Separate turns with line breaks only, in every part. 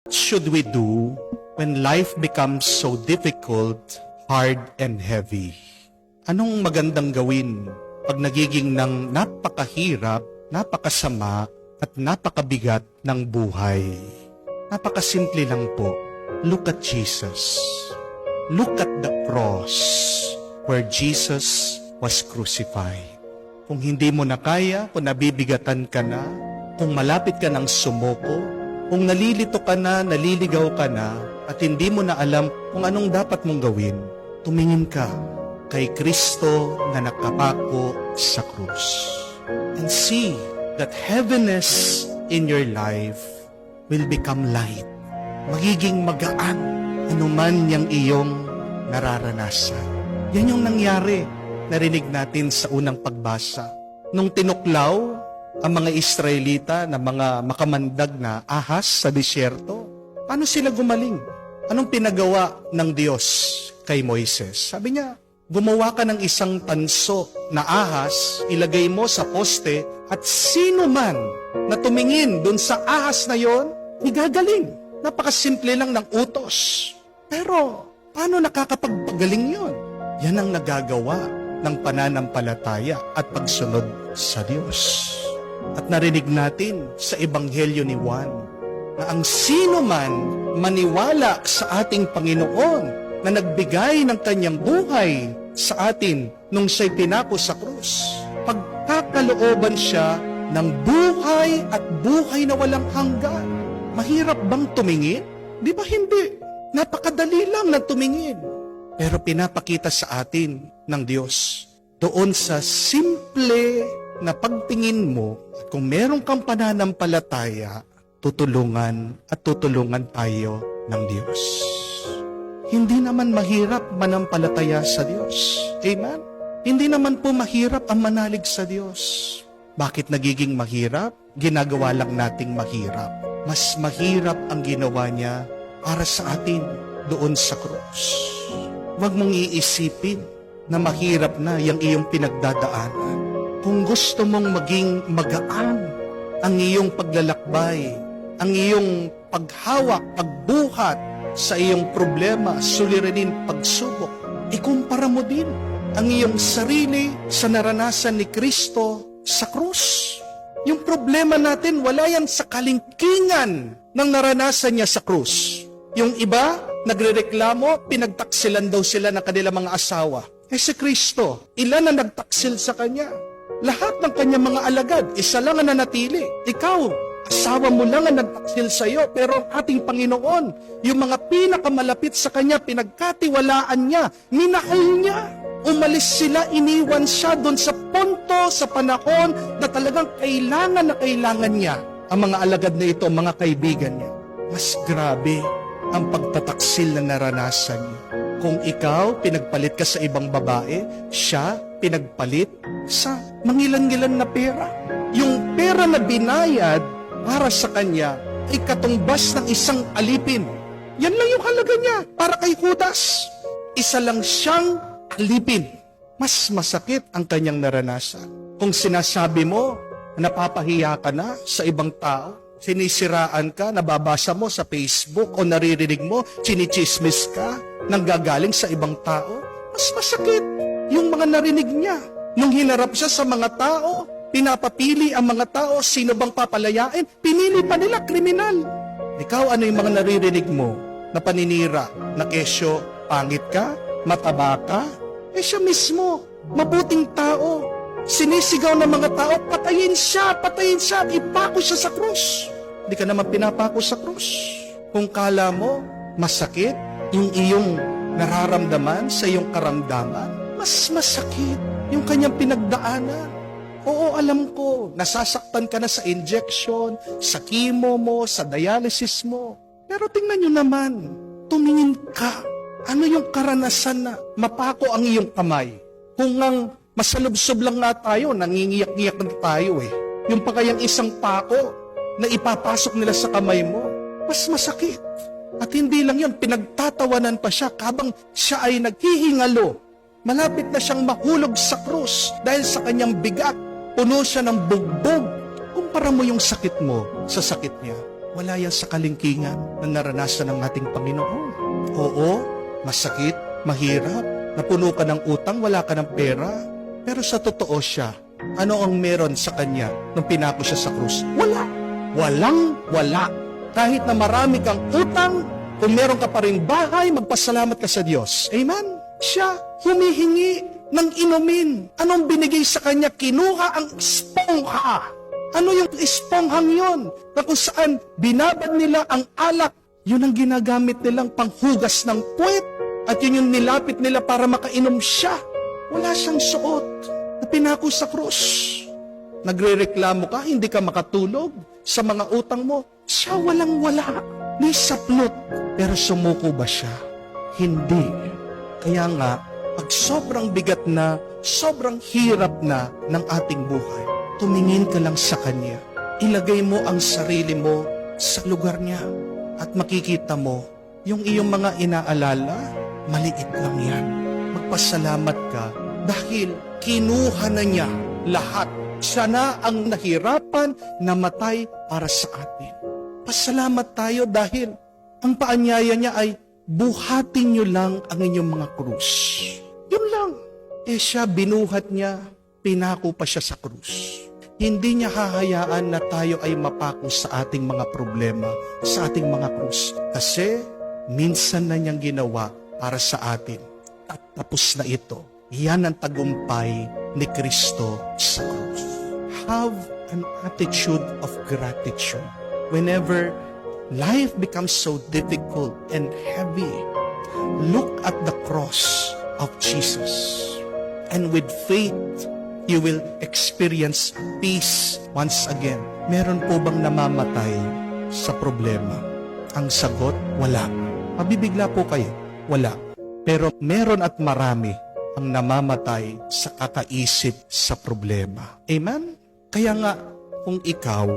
What should we do when life becomes so difficult, hard, and heavy? Anong magandang gawin pag nagiging ng napakahirap, napakasama, at napakabigat ng buhay? Napakasimple lang po. Look at Jesus. Look at the cross where Jesus was crucified. Kung hindi mo na kaya, kung nabibigatan ka na, kung malapit ka ng sumuko, kung nalilito ka na, naliligaw ka na, at hindi mo na alam kung anong dapat mong gawin, tumingin ka kay Kristo na nakapako sa krus. And see that heaviness in your life will become light. Magiging magaan anuman yang iyong nararanasan. Yan yung nangyari, narinig natin sa unang pagbasa. Nung tinuklaw ang mga Israelita na mga makamandag na ahas sa disyerto, paano sila gumaling? Anong pinagawa ng Diyos kay Moises? Sabi niya, gumawa ka ng isang tanso na ahas, ilagay mo sa poste, at sino man na tumingin dun sa ahas na yon, igagaling. Napakasimple lang ng utos. Pero, paano nakakapagpagaling yon? Yan ang nagagawa ng pananampalataya at pagsunod sa Diyos. At narinig natin sa Ebanghelyo ni Juan na ang sino man maniwala sa ating Panginoon na nagbigay ng kanyang buhay sa atin nung siya'y pinako sa krus, pagkakalooban siya ng buhay at buhay na walang hanggan. Mahirap bang tumingin? Di ba hindi? Napakadali lang na tumingin. Pero pinapakita sa atin ng Diyos doon sa simple na pagtingin mo, at kung meron kang pananampalataya, tutulungan tayo ng Diyos. Hindi naman mahirap manampalataya sa Diyos. Amen? Hindi naman po mahirap ang manalig sa Diyos. Bakit nagiging mahirap? Ginagawa lang nating mahirap. Mas mahirap ang ginawa niya para sa atin doon sa krus. Huwag mong iisipin na mahirap na yung iyong pinagdadaanan. Kung gusto mong maging magaan ang iyong paglalakbay, ang iyong paghawak, pagbuhat sa iyong problema, suliranin, pagsubok, ikumpara mo din ang iyong sarili sa naranasan ni Kristo sa krus. Yung problema natin, wala yan sa kalingkingan ng naranasan niya sa krus. Yung iba, nagrereklamo, pinagtaksilan daw sila ng kanilang mga asawa. Si Kristo, ilan na nagtaksil sa Kanya? Lahat ng Kanyang mga alagad, isa lang ang nanatili. Ikaw, asawa mo lang ang nagtaksil sa iyo, pero ang ating Panginoon, yung mga pinakamalapit sa Kanya, pinagkatiwalaan niya, minahal niya. Umalis sila, iniwan siya doon sa punto, sa panahon na talagang kailangan niya ang mga alagad na ito, mga kaibigan niya. Mas grabe ang pagtataksil na naranasan niya. Kung ikaw, pinagpalit ka sa ibang babae, siya, pinagpalit sa mangilan-ngilan na pera. Yung pera na binayad para sa kanya ay katumbas ng isang alipin. Yan lang yung halaga niya para kay Judas. Isa lang siyang alipin. Mas masakit ang kanyang naranasan. Kung sinasabi mo, napapahiya ka na sa ibang tao, sinisiraan ka, nababasa mo sa Facebook o naririnig mo, chinichismis ka, nanggagaling sa ibang tao, mas masakit yung mga narinig niya. Nung hinarap siya sa mga tao, pinapapili ang mga tao, sino bang papalayain? Pinili pa nila, kriminal. Ikaw, ano yung mga naririnig mo na paninira? Na kesyo, pangit ka? Mataba ka? Siya mismo, mabuting tao. Sinisigaw ng mga tao, patayin siya, ipako siya sa krus. Hindi ka naman pinapako sa krus. Kung kala mo, masakit yung iyong nararamdaman sa iyong karamdaman, mas masakit yung kanyang pinagdaanan. Oo, alam ko, nasasaktan ka na sa injection, sa chemo mo, sa dialysis mo. Pero tingnan nyo naman, tumingin ka. Ano yung karanasan na mapako ang iyong kamay? Kung ang masalubsob lang nga tayo, nangingiyak-ngiyak na tayo eh. Yung pa kayang isang pako na ipapasok nila sa kamay mo, mas masakit. At hindi lang yun, pinagtatawanan pa siya habang siya ay naghihingalo. Malapit na siyang mahulog sa krus dahil sa kanyang bigat. Puno siya ng bugbog. Kumpara mo yung sakit mo sa sakit niya. Wala yan sa kalingkingan na naranasan ng ating Panginoon. Oo, masakit, mahirap, napuno ka ng utang, wala ka ng pera. Pero sa totoo siya, ano ang meron sa kanya nung pinako siya sa krus? Wala. Wala. Kahit na marami kang utang, kung meron ka pa rin bahay, magpasalamat ka sa Diyos. Amen? Siya humihingi ng inumin. Anong binigay sa kanya? Kinuha ang espongha. Ano yung esponghang yon? Na kung saan binabad nila ang alak, yun ang ginagamit nilang panghugas ng puwet. At yun yung nilapit nila para makainom siya. Wala siyang suot na pinako sa krus. Nagre-reklamo ka, hindi ka makatulog sa mga utang mo. Siya walang-wala. May saplot. Pero sumuko ba siya? Hindi. Kaya nga, pag sobrang bigat na, sobrang hirap na ng ating buhay, tumingin ka lang sa Kanya. Ilagay mo ang sarili mo sa lugar niya. At makikita mo, yung iyong mga inaalala, maliit lang yan. Magpasalamat ka dahil kinuha na niya lahat. Siya na ang nahirapan, namatay para sa atin. Pasalamat tayo dahil ang paanyaya niya ay buhatin niyo lang ang inyong mga krus. Yun lang. Siya binuhat niya, pinako pa siya sa krus. Hindi niya hahayaan na tayo ay mapako sa ating mga problema, sa ating mga krus. Kasi minsan na niyang ginawa para sa atin. At tapos na ito. Yan ang tagumpay ni Kristo sa krus. Have an attitude of gratitude. Whenever life becomes so difficult and heavy, look at the cross of Jesus. And with faith, you will experience peace once again. Meron po bang namamatay sa problema? Ang sagot, wala. Mabibigla po kayo, wala. Pero meron at marami ang namamatay sa kakaisip sa problema. Amen? Kaya nga, kung ikaw,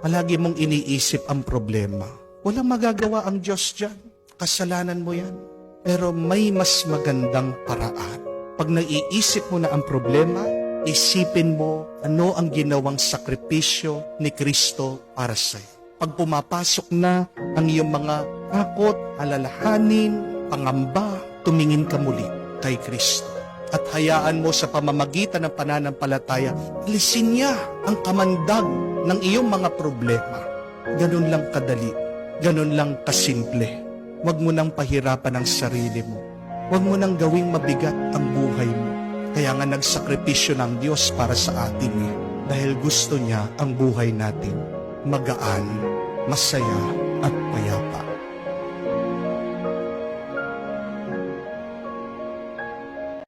palagi mong iniisip ang problema, walang magagawa ang Diyos dyan. Kasalanan mo yan. Pero may mas magandang paraan. Pag naiisip mo na ang problema, isipin mo ano ang ginawang sakripisyo ni Kristo para sa'yo. Pag pumapasok na ang iyong mga takot, alalahanin, pangamba, tumingin ka muli kay Kristo. At hayaan mo sa pamamagitan ng pananampalataya, alisin niya ang kamandag ng iyong mga problema. Ganun lang kadali, ganun lang kasimple. Huwag mo nang pahirapan ang sarili mo. Huwag mo nang gawing mabigat ang buhay mo. Kaya nga nagsakripisyo ng Diyos para sa atin dahil gusto niya ang buhay natin magaan, masaya at payapa.